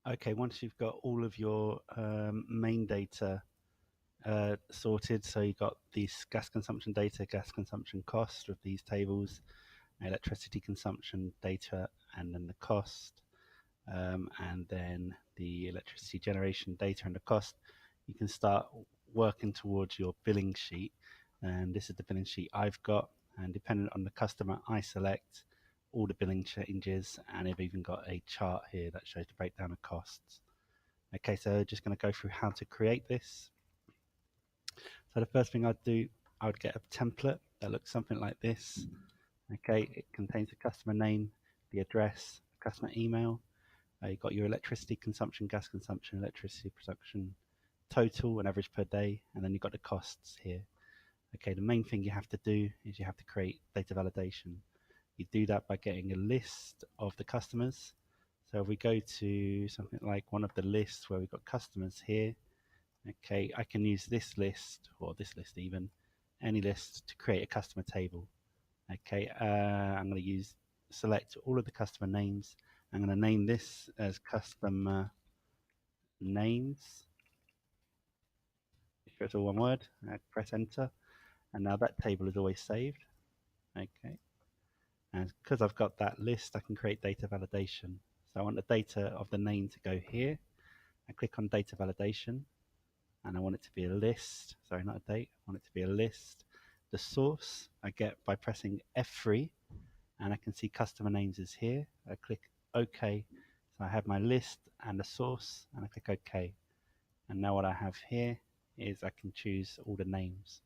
Okay, once you've got all of your main data sorted, so you've got these gas consumption data, gas consumption cost with these tables, electricity consumption data, and then the cost, and then the electricity generation data and the cost, you can start working towards your billing sheet. And this is the billing sheet I've got, and depending on the customer I select all the billing changes, and I've even got a chart here that shows the breakdown of costs. Okay, so just going to go through how to create this. So the first thing I'd do, I would get a template that looks something like this. Okay, it contains the customer name, the address, customer email. You've got your electricity consumption, gas consumption, electricity production, total and average per day, and then you've got the costs here. Okay, the main thing you have to do is you have to create data validation. You do that by getting a list of the customers. So if we go to something like one of the lists where we've got customers here, okay, I can use this list, or this list even, any list to create a customer table. Okay, I'm going to select all of the customer names. I'm going to name this as customer names. If it's all one word, press enter, and now that table is always saved. Okay, and because I've got that list, I can create data validation. So I want the data of the name to go here. I click on data validation, and I want it to be a list. Sorry, not a date. I want it to be a list. The source I get by pressing F3, and I can see customer names is here. I click OK. So I have my list and the source, and I click OK. And now what I have here is I can choose all the names.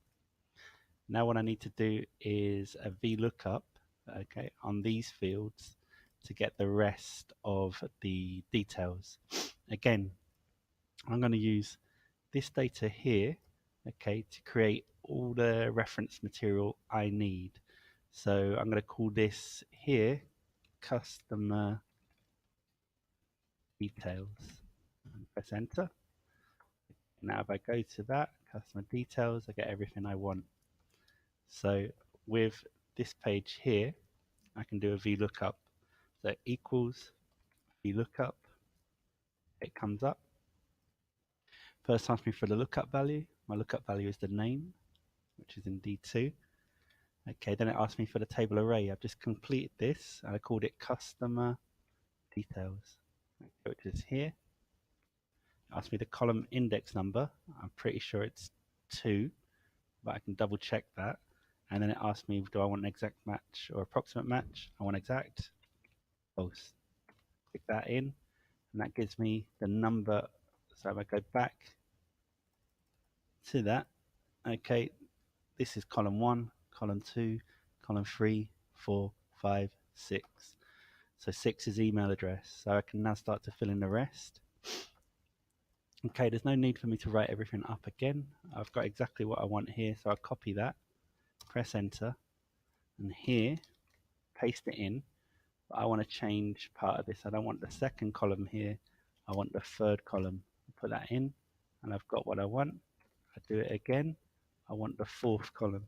Now what I need to do is a VLOOKUP, okay, on these fields to get the rest of the details. Again, I'm going to use this data here, okay, to create all the reference material I need. So I'm going to call this here customer details and press enter. Now if I go to that customer details, I get everything I want. So with this page here, I can do a VLOOKUP. So equals VLOOKUP, it comes up. First asks me for the lookup value. My lookup value is the name, which is in D2. Okay, then it asks me for the table array. I've just completed this, and I called it customer details, which is here. It asks me the column index number. I'm pretty sure it's 2, but I can double check that. And then it asks me, do I want an exact match or approximate match? I want exact. False. Click that in, and that gives me the number. So if I go back to that, okay, this is column 1, column 2, column 3, 4, 5, 6. So 6 is email address. So I can now start to fill in the rest. Okay, there's no need for me to write everything up again. I've got exactly what I want here, so I'll copy that, press enter, and here, paste it in. But I want to change part of this. I don't want the second column here. I want the third column. Put that in, and I've got what I want. I do it again. I want the fourth column.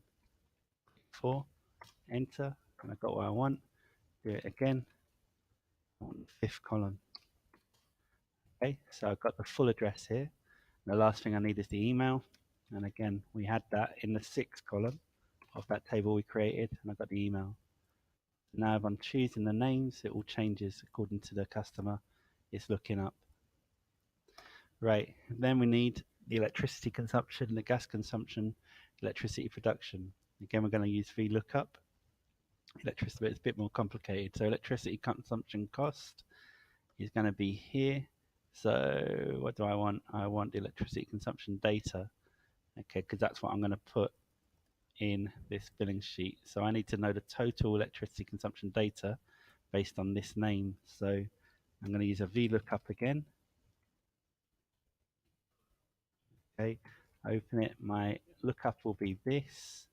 4, enter, and I've got what I want. Do it again. I want the fifth column. Okay, so I've got the full address here. The last thing I need is the email. And again, we had that in the 6th column of that table we created, and I've got the email. Now if I'm choosing the names, it all changes according to the customer it's looking up. Right, then we need the electricity consumption, the gas consumption, electricity production. Again, we're going to use VLOOKUP. Electricity, but it's a bit more complicated. So electricity consumption cost is going to be here. So what do I want? I want the electricity consumption data, okay, because that's what I'm going to put in this billing sheet. So I need to know the total electricity consumption data based on this name. So I'm going to use a VLOOKUP again. Okay, open it. My lookup will be this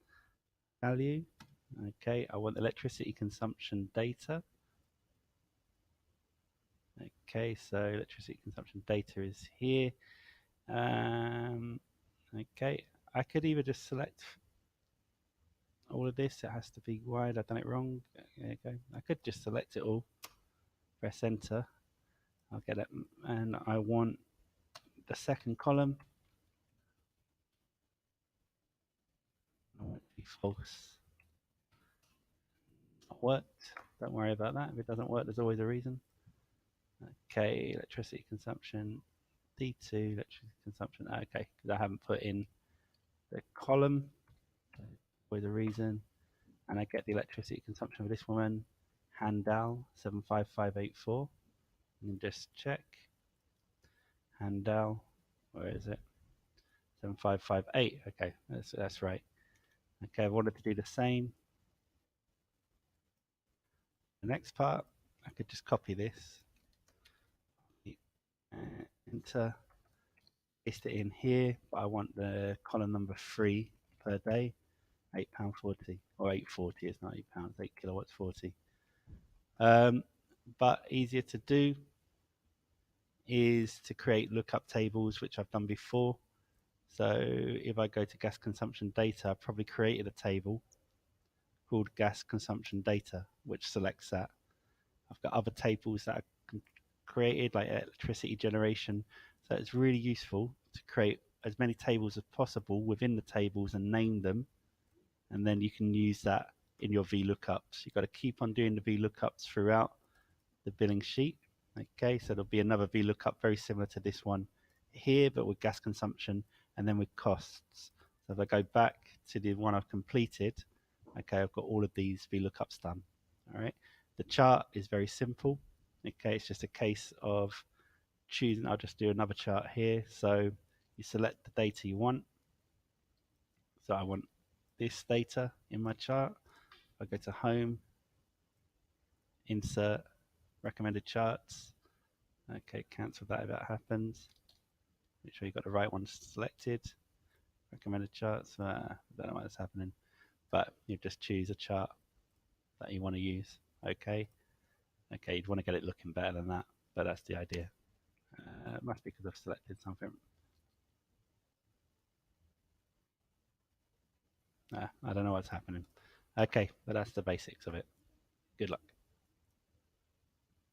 value. Okay, I want electricity consumption data. Okay, so electricity consumption data is here. Okay, I could either just select all of this. It has to be wide. I've done it wrong. There you go. I could just select it all, press enter. I'll get it, and I want the second column. I want it to be false. Not worked. Don't worry about that. If it doesn't work, there's always a reason. Okay, electricity consumption, D2, electricity consumption. Okay, because I haven't put in the column. Always a reason. And I get the electricity consumption of this woman, Handal 75584. And just check. Handal, where is it? 7558. Okay, that's right. Okay, I wanted to do the same. The next part, I could just copy this, enter, paste it in here, but I want the column number 3 per day, £8.40, or 8.40, it's not £8, 8 kilowatts 40. But easier to do is to create lookup tables, which I've done before. So if I go to gas consumption data, I've probably created a table called gas consumption data, which selects that. I've got other tables that I created, like electricity generation. So it's really useful to create as many tables as possible within the tables and name them. And then you can use that in your VLOOKUPs. You've got to keep on doing the VLOOKUPs throughout the billing sheet. Okay, so there'll be another VLOOKUP very similar to this one here, but with gas consumption and then with costs. So if I go back to the one I've completed, okay, I've got all of these VLOOKUPs done. All right, the chart is very simple. Okay, it's just a case of choosing. I'll just do another chart here. So you select the data you want. So I want this data in my chart. I go to home, insert, recommended charts. Okay, cancel that if that happens. Make sure you've got the right one selected. Recommended charts. I don't know why that's happening, but you just choose a chart that you want to use. Okay. Okay, you'd want to get it looking better than that, but that's the idea. It must be because I've selected something. I don't know what's happening. Okay, but that's the basics of it. Good luck.